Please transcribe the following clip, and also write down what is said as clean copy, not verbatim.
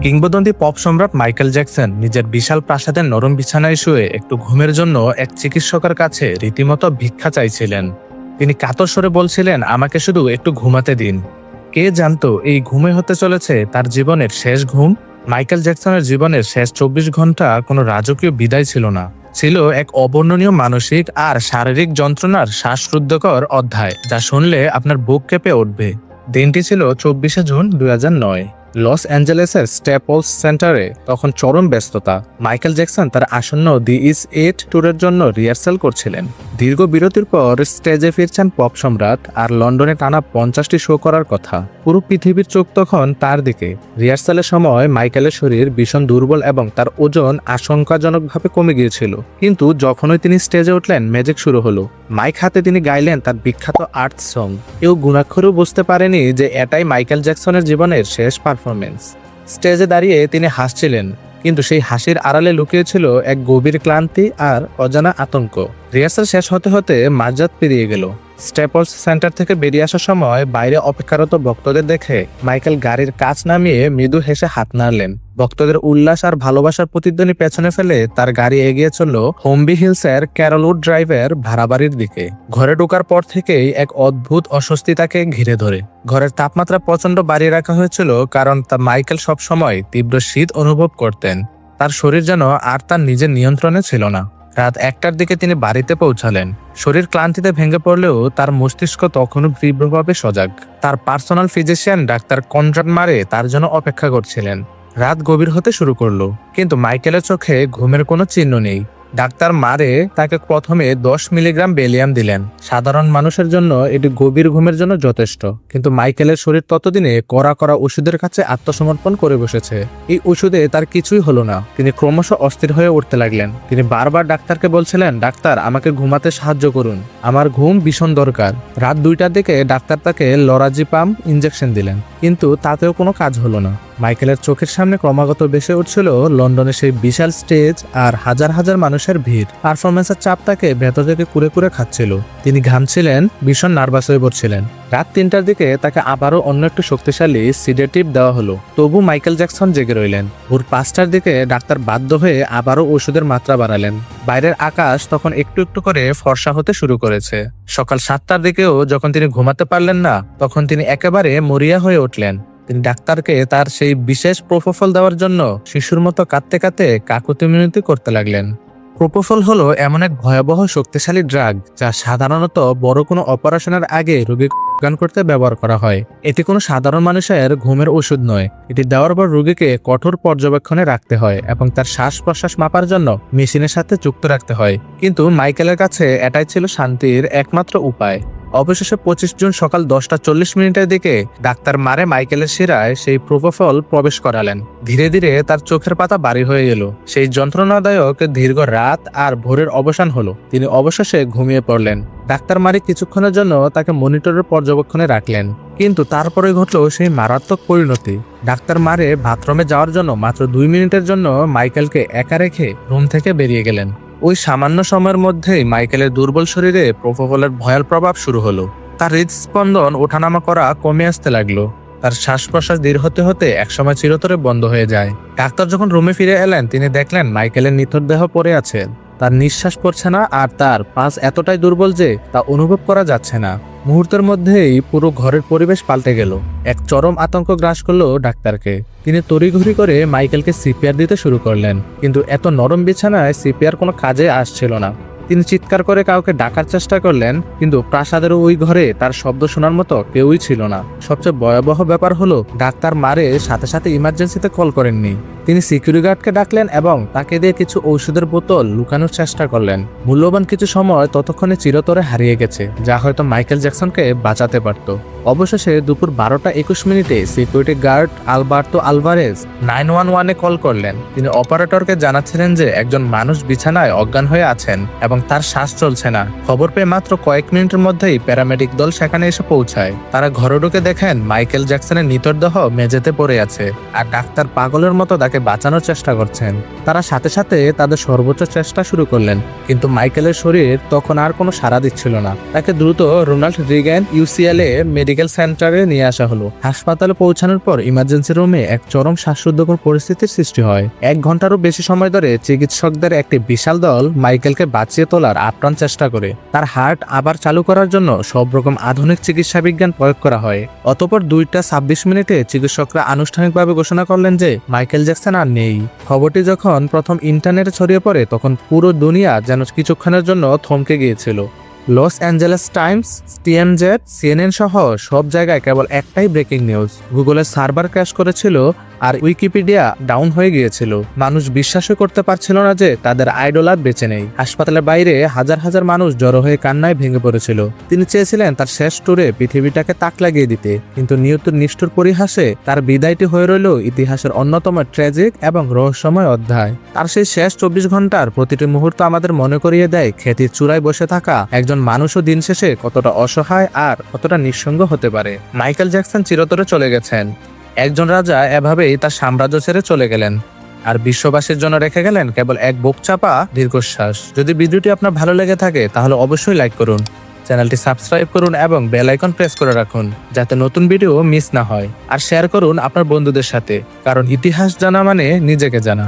কিংবদন্তি পপ সম্রাট Michael Jackson নিজের বিশাল প্রাসাদের নরম বিছানায় শুয়ে একটু ঘুমের জন্য এক চিকিৎসকের কাছে রীতিমতো ভিক্ষা চাইছিলেন। তিনি কাতর স্বরে বলছিলেন, আমাকে শুধু একটু ঘুমাতে দিন। কে জানতো এই ঘুমে হতে চলেছে তার জীবনের শেষ ঘুম। মাইকেল জ্যাকসনের জীবনের শেষ 24 ঘন্টা কোনো রাজকীয় বিদায় ছিল না, ছিল এক অবর্ণনীয় মানসিক আর শারীরিক যন্ত্রণার শ্বাসরুদ্ধকর অধ্যায়, যা শুনলে আপনার বুক কেঁপে উঠবে। দিনটি ছিল 24শে জুন 2009। লস অ্যাঞ্জেলেসের স্ট্যাপলস সেন্টারে তখন চরম ব্যস্ততা। মাইকেল জ্যাকসন তার আসন্ন দি ইজ ইট ট্যুরের জন্য রিহার্সাল করছিলেন। দীর্ঘ বিরতির পর স্টেজে ফিরছেন পপ সম্রাট, আর লন্ডনে টানা 50টি শো করার কথা। পুরো পৃথিবীর চোখ তখন তার দিকে। রিহার্সালের সময় মাইকেলের শরীর ভীষণ দুর্বল এবং তার ওজন আশঙ্কাজনকভাবে কমে গিয়েছিল। কিন্তু যখনই তিনি স্টেজে উঠলেন, ম্যাজিক শুরু হলো। মাইক হাতে তিনি গাইলেন তার বিখ্যাত আর্থ সং। কেউ গুণাক্ষরেও বুঝতে পারেনি যে এটাই মাইকেল জ্যাকসনের জীবনের শেষ পারফরমেন্স। স্টেজে দাঁড়িয়ে তিনি হাসছিলেন, কিন্তু সেই হাসির আড়ালে লুকিয়েছিল এক গভীর ক্লান্তি আর অজানা আতঙ্ক। রিহার্সাল শেষ হতে হতে মাঝরাত পেরিয়ে গেল। স্ট্যাপলস সেন্টার থেকে বেরিয়ে আসার সময় বাইরে অপেক্ষারত ভক্তদের দেখে মাইকেল গাড়ির কাচ নামিয়ে মৃদু হেসে হাত নাড়লেন। ভক্তদের উল্লাস আর ভালোবাসার প্রতিধ্বনি পেছনে ফেলে তার গাড়ি এগিয়ে চলল হোমবি হিলসের ক্যারলউড ড্রাইভের ভাড়া বাড়ির দিকে। ঘরে ঢোকার পর থেকেই এক অদ্ভুত অস্বস্তি তাকে ঘিরে ধরে। ঘরের তাপমাত্রা প্রচন্ড বাড়িয়ে রাখা হয়েছিল, কারণ মাইকেল সবসময় তীব্র শীত অনুভব করতেন। তার শরীর যেন আর তার নিজের নিয়ন্ত্রণে ছিল না। রাত 1টার দিকে তিনি বাড়িতে পৌঁছালেন। শরীর ক্লান্তিতে ভেঙে পড়লেও তার মস্তিষ্ক তখনও তীব্রভাবে সজাগ। তার পার্সোনাল ফিজিশিয়ান ডাক্তার কনরাড মারে তার জন্য অপেক্ষা করছিলেন। রাত গভীর হতে শুরু করলো, কিন্তু মাইকেলের চোখে ঘুমের কোনো চিহ্ন নেই। ডাক্তার মারে তাকে প্রথমে 10 মিলিগ্রাম বেলিয়াম দিলেন। সাধারণ মানুষের জন্য এটি গভীর ঘুমের জন্য যথেষ্ট, কিন্তু মাইকেলের শরীর ততদিনে কড়া কড়া ওষুধের কাছে আত্মসমর্পণ করে বসেছে। এই ওষুধে তার কিছুই হলো না। তিনি ক্রমশ অস্থির হয়ে উঠতে লাগলেন। তিনি বারবার ডাক্তারকে বলছিলেন, ডাক্তার, আমাকে ঘুমাতে সাহায্য করুন, আমার ঘুম ভীষণ দরকার। রাত 2টার দিকে ডাক্তার তাকে লরাজিপাম ইঞ্জেকশন দিলেন, কিন্তু তাতেও কোনো কাজ হলো না। মাইকেলের চোখের সামনে ক্রমাগত ভেসে উঠছিল লন্ডনের সেই বিশাল স্টেজ আর হাজার হাজার মানুষের ভিড়। পারফরমেন্সের চাপ তাকে ভেতর থেকে কুড়ে কুড়ে খাচ্ছিল। তিনি ঘামছিলেন, ভীষণ নার্ভাস হয়ে পড়ছিলেন। রাত 3টার দিকে তাকে আবারও অন্য একটু শক্তিশালী সিডেটিভ দেওয়া হলো। তবু মাইকেল জ্যাকসন জেগে রইলেন। ভোর 5টার দিকে ডাক্তার বাধ্য হয়ে আবারও ওষুধের মাত্রা বাড়ালেন। বাইরের আকাশ তখন একটু একটু করে ফর্সা হতে শুরু করেছে। সকাল 7টার দিকেও যখন তিনি ঘুমাতে পারলেন না, তখন তিনি একেবারে মরিয়া হয়ে উঠলেন। তিনি ডাক্তারকে তার সেই বিশেষ প্রোপোফল দেওয়ার জন্য শিশুর মতো কাঁদতে কাঁদতে কাকুতি মিনতি করতে লাগলেন। প্রোপোফল হলো এমন এক ভয়াবহ শক্তিশালী ড্রাগ, যা সাধারণত বড় কোনো অপারেশনের আগে রোগীকে গান করতে ব্যবহার করা হয়। এটি কোনো সাধারণ মানুষের ঘুমের ওষুধ নয়। এটি দেওয়ার পর রোগীকে কঠোর পর্যবেক্ষণে রাখতে হয় এবং তার শ্বাস প্রশ্বাস মাপার জন্য মেশিনের সাথে যুক্ত রাখতে হয়। কিন্তু মাইকেলের কাছে এটাই ছিল শান্তির একমাত্র উপায়। অবশেষে 25 জুন সকাল 10:40 দিকে ডাক্তার মারে মাইকেলের শিরায় সেই প্রোপোফল প্রবেশ করালেন। ধীরে ধীরে তার চোখের পাতা বাড়ি হয়ে এলো। সেই যন্ত্রণাদায়ক দীর্ঘ রাত আর ভোরের অবসান হলো। তিনি অবশেষে ঘুমিয়ে পড়লেন। ডাক্তার মারি কিছুক্ষণের জন্য তাকে মনিটরের পর্যবেক্ষণে রাখলেন, কিন্তু তারপরে ঘটল সেই মারাত্মক পরিণতি। ডাক্তার মারে বাথরুমে যাওয়ার জন্য মাত্র 2 মিনিটের জন্য মাইকেলকে একা রেখে রুম থেকে বেরিয়ে গেলেন। ওই সামান্য সময়ের মধ্যেই মাইকেলের দুর্বল শরীরে প্রোপোফলের ভয়াল প্রভাব শুরু হলো। তার হৃদস্পন্দন ওঠানামা করা কমে আসতে লাগলো। তার শ্বাস প্রশ্বাস দীর্ঘ হতে হতে একসময় চিরতরে বন্ধ হয়ে যায়। ডাক্তার যখন রুমে ফিরে এলেন, তিনি দেখলেন মাইকেলের নিথর দেহ পড়ে আছে। তার নিঃশ্বাস পড়ছে না, আর তার পাঁচ এতটাই দুর্বল যে তা অনুভব করা যাচ্ছে না। মুহূর্তের মধ্যেই পুরো ঘরের পরিবেশ পাল্টে গেল। এক চরম আতঙ্ক গ্রাস করলো ডাক্তারকে। তিনি তড়িঘড়ি করে মাইকেলকে সিপিআর দিতে শুরু করলেন, কিন্তু এত নরম বিছানায় সিপিআর কোনো কাজে আসছিল না। তিনি চিৎকার করে কাউকে ডাকার চেষ্টা করলেন, কিন্তু প্রাসাদের ওই ঘরে তার শব্দ শোনার মতো কেউই ছিল না। সবচেয়ে ভয়াবহ ব্যাপার হলো, ডাক্তার মারে সাথে সাথে ইমার্জেন্সিতে কল করেননি। তিনি সিকিউরিটি গার্ডকে ডাকলেন এবং তাকে দিয়ে কিছু ঔষধের বোতল লুকানোর চেষ্টা করলেন। মূল্যবান কিছু সময় ততক্ষণে চিরতরে হারিয়ে গেছে, যা হয়তো মাইকেল জ্যাকসনকে বাঁচাতে পারত। অবশেষে দুপুর 12:21 সিকিউরিটি গার্ড আলবার্তো আলভারেজ 911-এ কল করলেন। তিনি অপারেটরকে জানাচ্ছিলেন যে একজন মানুষ বিছানায় অজ্ঞান হয়ে আছেন এবং তার শ্বাস চলছে না। খবর পেয়ে মাত্র কয়েক মিনিটের মধ্যেই প্যারামেডিক দল সেখানে এসে পৌঁছায়। তারা ঘরে ঢুকে দেখেন মাইকেল জ্যাকসনের নিথরদেহ মেঝেতে পড়ে আছে, আর ডাক্তার পাগলের মতো তাকে বাঁচানোর চেষ্টা করছেন। তারা সাথে সাথে তাদের সর্বোচ্চ চেষ্টা শুরু করলেন, কিন্তু মাইকেলের শরীর তখন আর কোনো সাড়া দিচ্ছিল না। তাকে দ্রুত রোনাল্ড রিগ্যান UCL-এ মেডিকেল সেন্টারে নিয়ে আসা হলো। হাসপাতালে পৌঁছানোর পর ইমার্জেন্সি রুমে এক চরম শ্বাসরুদ্ধকর পরিস্থিতির সৃষ্টি হয়। 1 ঘন্টারও বেশি সময় ধরে চিকিৎসকদের একটি বিশাল দল মাইকেলকে বাঁচিয়ে তোলার আপ্রাণ চেষ্টা করে। তার হার্ট আবার চালু করার জন্য সব রকম আধুনিক চিকিৎসা বিজ্ঞান প্রয়োগ করা হয়। অতঃপর 2টা 26 মিনিটে চিকিৎসকরা আনুষ্ঠানিকভাবে ঘোষণা করলেন যে মাইকেল জ্যাকসন আর নেই। খবরটি যখন প্রথম ইন্টারনেটে ছড়িয়ে পড়ে তখন পুরো দুনিয়া যেন কিছুক্ষণের জন্য থমকে গিয়েছিল। Los Angeles Times, TMZ, CNN সহ সব জায়গায় কেবল একটাই ব্রেকিং নিউজ। গুগলের সার্ভার ক্র্যাশ করেছিল আর উইকিপিডিয়া ডাউন হয়ে গিয়েছিল। মানুষ বিশ্বাসই করতে পারছিল না যে তাদের আইডল আর বেঁচে নেই। হাসপাতালের বাইরে হাজার হাজার মানুষ জড়ো হয়ে কান্নায় ভেঙে পড়েছিল। তিনি চেয়েছিলেন তার শেষ ট্যুরে পৃথিবীটাকে তাক লাগিয়ে দিতে, কিন্তু নিয়তির নিষ্ঠুর পরিহাসে তার বিদায়টি হয়ে রইল ইতিহাসের অন্যতম ট্র্যাজিক এবং রহস্যময় অধ্যায়। তার সেই শেষ 24 ঘন্টার প্রতিটি মুহূর্ত আমাদের মনে করিয়ে দেয় খ্যাতির চূড়ায় বসে থাকা একজন মানুষও দিন শেষে কতটা অসহায় আর কতটা নিঃসঙ্গ হতে পারে। মাইকেল জ্যাকসন চিরতরে চলে গেছেন। একজন রাজা এভাবেই তার সাম্রাজ্য ছেড়ে চলে গেলেন, আর বিশ্ববাসীর জন্য রেখে গেলেন কেবল এক বুক চাপা দীর্ঘশ্বাস। যদি ভিডিওটি আপনার ভালো লেগে থাকে তাহলে অবশ্যই লাইক করুন, চ্যানেলটি সাবস্ক্রাইব করুন এবং বেল আইকন প্রেস করে রাখুন যাতে নতুন ভিডিও মিস না হয়। আর শেয়ার করুন আপনার বন্ধুদের সাথে, কারণ ইতিহাস জানা মানে নিজেকে জানা।